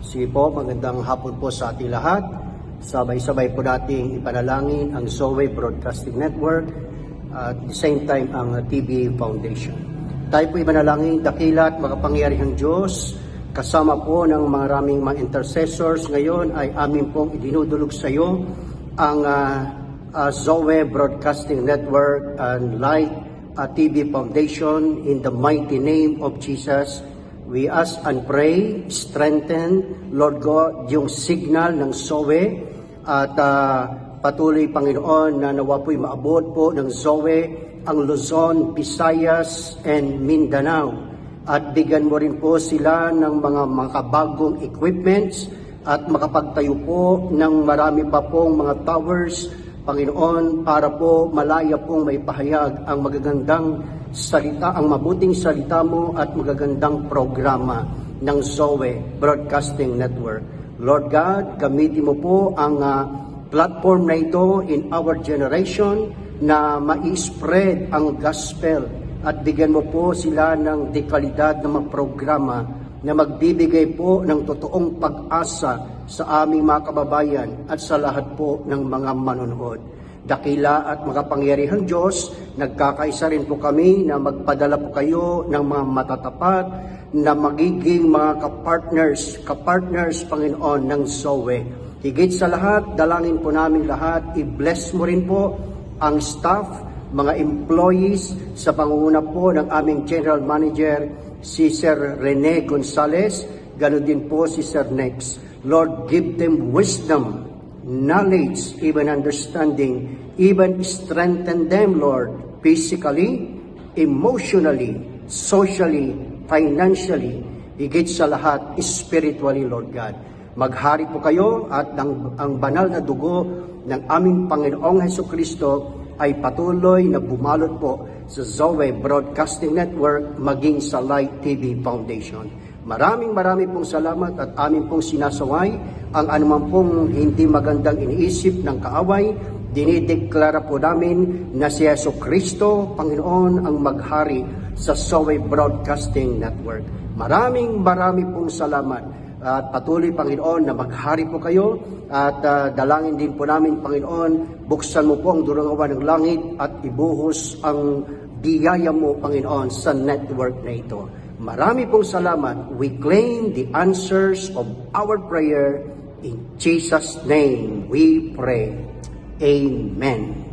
Sige po, magandang hapon po sa ating lahat. Sabay-sabay po nating ipanalangin ang Zoe Broadcasting Network at the same time ang TBA Foundation. Tayo po ipanalangin, dakila at makapangyarihang Diyos, kasama po ng maraming mga intercessors. Ngayon ay amin pong idinudulog sa iyo ang Zoe Broadcasting Network and Light TV Foundation in the mighty name of Jesus. We ask and pray, strengthen, Lord God, yung signal ng Zoe at patuloy, Panginoon, na nawa po'y maabot po ng Zoe ang Luzon, Visayas, and Mindanao. At bigyan mo rin po sila ng mga makabagong equipments at makapagtayo po ng marami pa pong mga towers, Panginoon, para po malaya pong may pahayag ang magagandang salita, ang mabuting salita mo at magagandang programa ng Zoe Broadcasting Network. Lord God, gamitin mo po ang platform na ito in our generation na ma-spread ang gospel at bigyan mo po sila ng dekalidad na mga programa na magbibigay po ng totoong pag-asa sa aming mga kababayan at sa lahat po ng mga manonood. Dakila at makapangyarihang Diyos, nagkakaisa rin po kami na magpadala po kayo ng mga matatapat na magiging mga kapartners, Panginoon, ng Zoe. Higit sa lahat, dalangin po namin lahat, i-bless mo rin po ang staff, mga employees, sa pangunguna po ng aming General Manager, si Sir Rene Gonzalez, ganoon din po si Sir Nex. Lord, give them wisdom, knowledge, even understanding, even strengthen them, Lord, physically, emotionally, socially, financially, higit sa lahat, spiritually, Lord God. Maghari po kayo at ang banal na dugo ng aming Panginoong Hesukristo ay patuloy na bumalot po sa Zoe Broadcasting Network maging sa Light TV Foundation. Maraming pong salamat at amin pong sinasaway ang anumang pong hindi magandang iniisip ng kaaway. Dinideklara po namin na si Jesucristo, Panginoon, ang maghari sa Zoe Broadcasting Network. Maraming pong salamat. At patuloy, Panginoon, na maghari po kayo at dalangin din po namin, Panginoon, buksan mo po ang durangawan ng langit at ibuhos ang biyaya mo, Panginoon, sa network na ito. Marami pong salamat. We claim the answers of our prayer. In Jesus' name we pray. Amen.